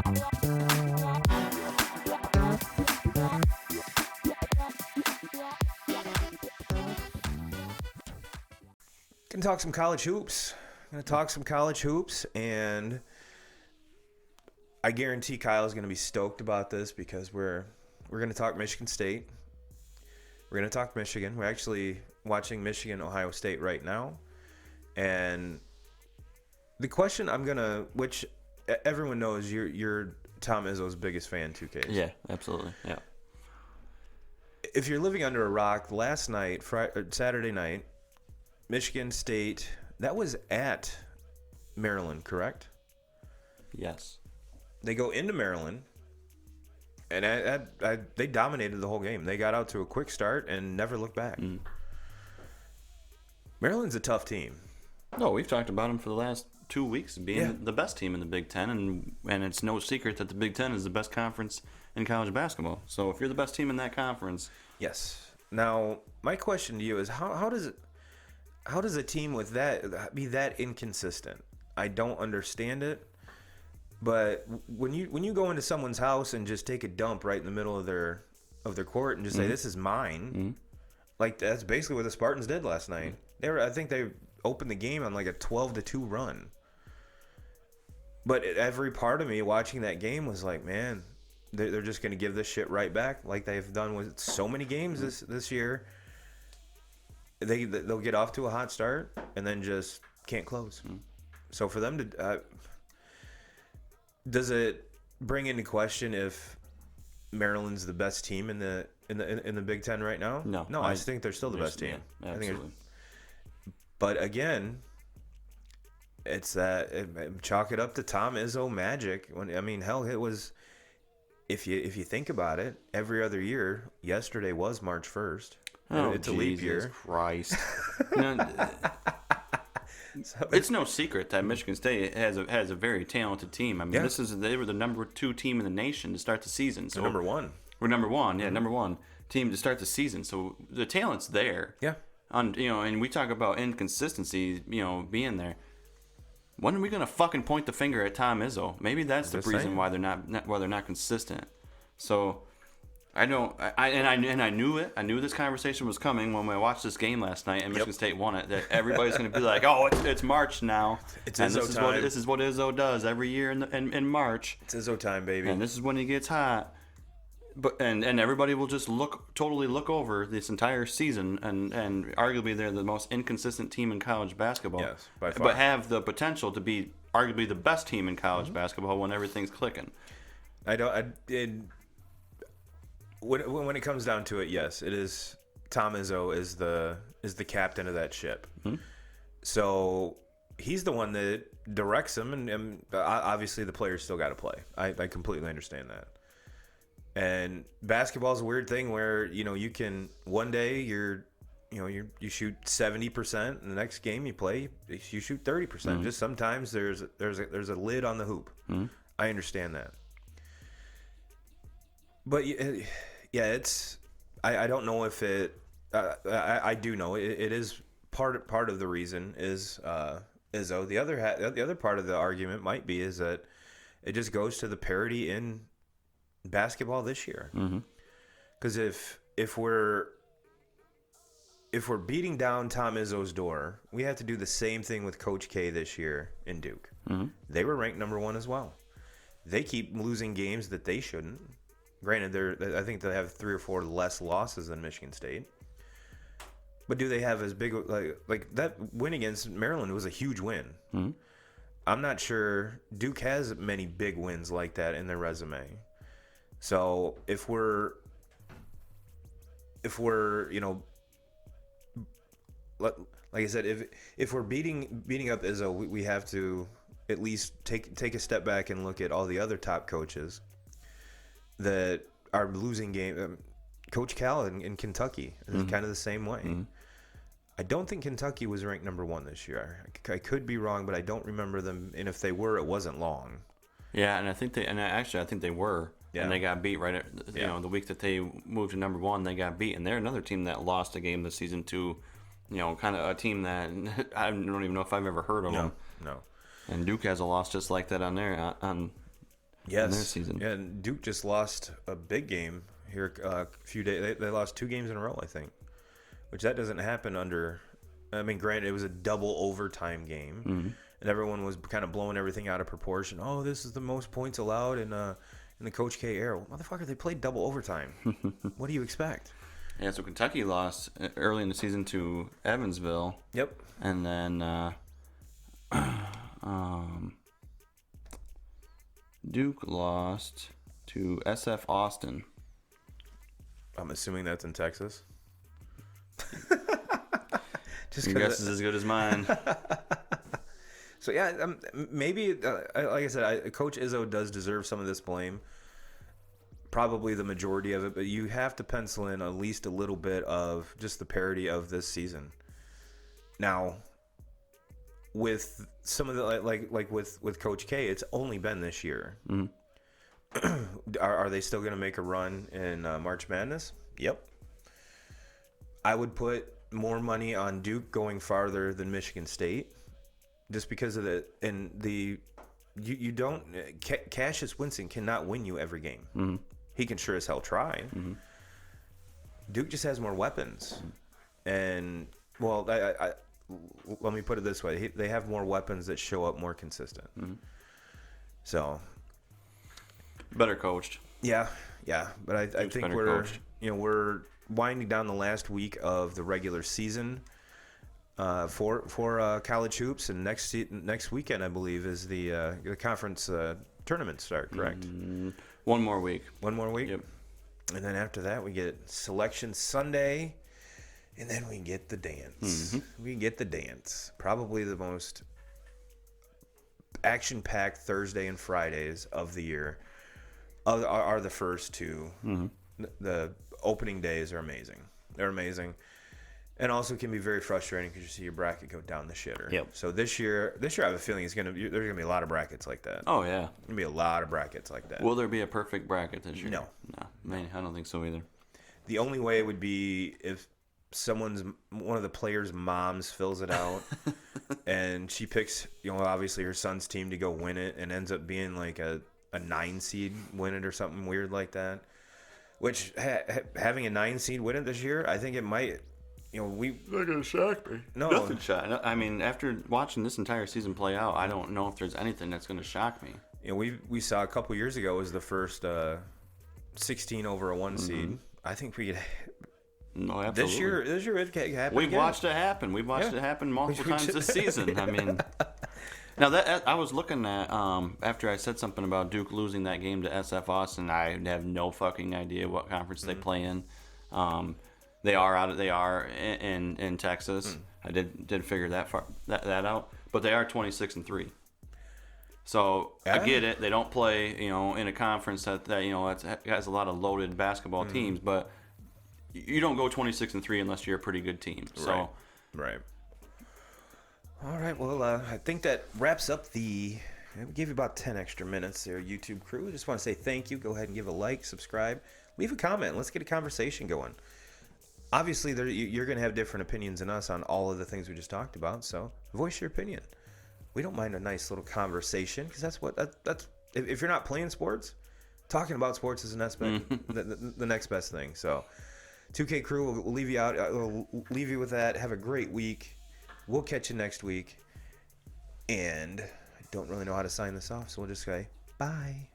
Gonna talk some college hoops. And I guarantee Kyle's gonna be stoked about this because we're gonna talk Michigan State. We're gonna talk Michigan. We're actually watching Michigan Ohio State right now, and the question which everyone knows, you're Tom Izzo's biggest fan, 2K. Yeah, absolutely. Yeah. If you're living under a rock, last night, Saturday night, Michigan State, that was at Maryland, correct? Yes. They go into Maryland, and they dominated the whole game. They got out to a quick start and never looked back. Maryland's a tough team. No, we've talked about them for the last 2 weeks being the best team in the Big Ten, and it's no secret that the Big Ten is the best conference in college basketball. So if you're the best team in that conference... Yes. Now, my question to you is, how does a team with that be that inconsistent? I don't understand it. But when you go into someone's house and just take a dump right in the middle of their court and just say, this is mine, like that's basically what the Spartans did last night. I think they opened the game on like a 12-2 run. But every part of me watching that game was like, man, they're just going to give this shit right back like they've done with so many games this year. They'll get off to a hot start and then just can't close. So for them to does it bring into question if Maryland's the best team in the Big Ten right now? No, I think they're still the best team. Yeah, absolutely. But again, it's chalk it up to Tom Izzo magic. Hell, it was. If you think about it, every other year, yesterday was March 1st. Oh, it's a leap year. Jesus Christ. It's no secret that Michigan State has a very talented team. They were the number 2 team in the nation to start the season. So number 1. We're number 1, number 1 team to start the season. So the talent's there. Yeah. And we talk about inconsistency, being there. When are we gonna fucking point the finger at Tom Izzo? Maybe that's the reason why they're not consistent. So I knew it. I knew this conversation was coming when we watched this game last night and Michigan State won it. That everybody's going to be like, "Oh, it's March now." It's Izzo time. This is what Izzo does every year in March. It's Izzo time, baby. And this is when he gets hot. But and everybody will just totally look over this entire season and arguably they're the most inconsistent team in college basketball. Yes, by far. But have the potential to be arguably the best team in college basketball when everything's clicking. When it comes down to it, yes, it is. Tom Izzo is the captain of that ship. So he's the one that directs them, and obviously the players still got to play. I completely understand that. And basketball is a weird thing where you can one day you shoot 70%, and the next game you play you shoot 30%. Just sometimes there's a lid on the hoop. I understand that, but yeah, it's I don't know if it. I do know it is part of the reason is Izzo. The other part of the argument might be is that it just goes to the parity in basketball this year. Because if we're beating down Tom Izzo's door, we have to do the same thing with Coach K this year in Duke. They were ranked number 1 as well. They keep losing games that they shouldn't. Granted, I think they have 3 or 4 less losses than Michigan State. But do they have as big like that win against Maryland was a huge win. I'm not sure Duke has many big wins like that in their resume. So if we're like I said, if we're beating up Izzo, we have to at least take a step back and look at all the other top coaches that are losing game. Coach Cal in Kentucky is kind of the same way. I don't think Kentucky was ranked number 1 this year. I could be wrong, but I don't remember them. And if they were, it wasn't long. Yeah, and I think they were. Yeah. And they got beat right at the week that they moved to number 1. They got beat, and they're another team that lost a game this season to, kind of a team that I don't even know if I've ever heard of them. No. And Duke has a loss just like that on there. Yes. in their season. Yeah, and Duke just lost a big game here a few days. They lost 2 games in a row, I think, which that doesn't happen under. I mean, granted, it was a double overtime game, and everyone was kind of blowing everything out of proportion. Oh, this is the most points allowed in the Coach K era. Well, motherfucker, they played double overtime. What do you expect? Yeah, so Kentucky lost early in the season to Evansville. Yep. And then Duke lost to SF Austin. I'm assuming that's in Texas. Just your guess is as good as mine. So yeah, maybe like I said, Coach Izzo does deserve some of this blame. Probably the majority of it, but you have to pencil in at least a little bit of just the parity of this season. Now, with some of the like with Coach K, it's only been this year. Are they still going to make a run in March Madness? Yep. I would put more money on Duke going farther than Michigan State, just because of you don't. Cassius Winston cannot win you every game. He can sure as hell try. Duke just has more weapons, and well, I let me put it this way: they have more weapons that show up more consistent. So better coached. Yeah, but I think we're coached. We're winding down the last week of the regular season for college hoops, and next weekend I believe is the conference tournaments start. Correct. One more week. One more week. Yep. And then after that we get Selection Sunday, and then we get the dance. We get the dance. Probably the most action-packed Thursday and Fridays of the year are the first two. The opening days are amazing. They're amazing. And also can be very frustrating because you see your bracket go down the shitter. Yep. So this year I have a feeling there's gonna be a lot of brackets like that. Oh yeah. Gonna be a lot of brackets like that. Will there be a perfect bracket this year? No. Man, I don't think so either. The only way would be if one of the players' moms fills it out, and she picks, obviously her son's team to go win it, and ends up being like a 9 seed win it or something weird like that. Which having a 9 seed win it this year, I think it might. Not gonna shock me. No, nothing shock. I mean, after watching this entire season play out, I don't know if there's anything that's gonna shock me. We saw a couple years ago was the first 16 over a 1 seed. I think we could. No, absolutely. This year it can happen. We've watched it happen. We've watched it happen multiple times this season. I mean, now that I was looking at after I said something about Duke losing that game to SF Austin, I have no fucking idea what conference they play in. They are in Texas. I did figure that out, but they are 26-3. So I get it. They don't play, in a conference that has a lot of loaded basketball teams, but you don't go 26-3 unless you're a pretty good team. So right. All right. Well, I think that wraps up we gave you about 10 extra minutes there, YouTube crew. I just want to say thank you. Go ahead and give a like, subscribe, leave a comment. Let's get a conversation going. Obviously, you're going to have different opinions than us on all of the things we just talked about, so voice your opinion. We don't mind a nice little conversation, because that's if you're not playing sports, talking about sports is the next best thing. So, 2K crew, we'll leave you out. We'll leave you with that. Have a great week. We'll catch you next week. And I don't really know how to sign this off, so we'll just say bye.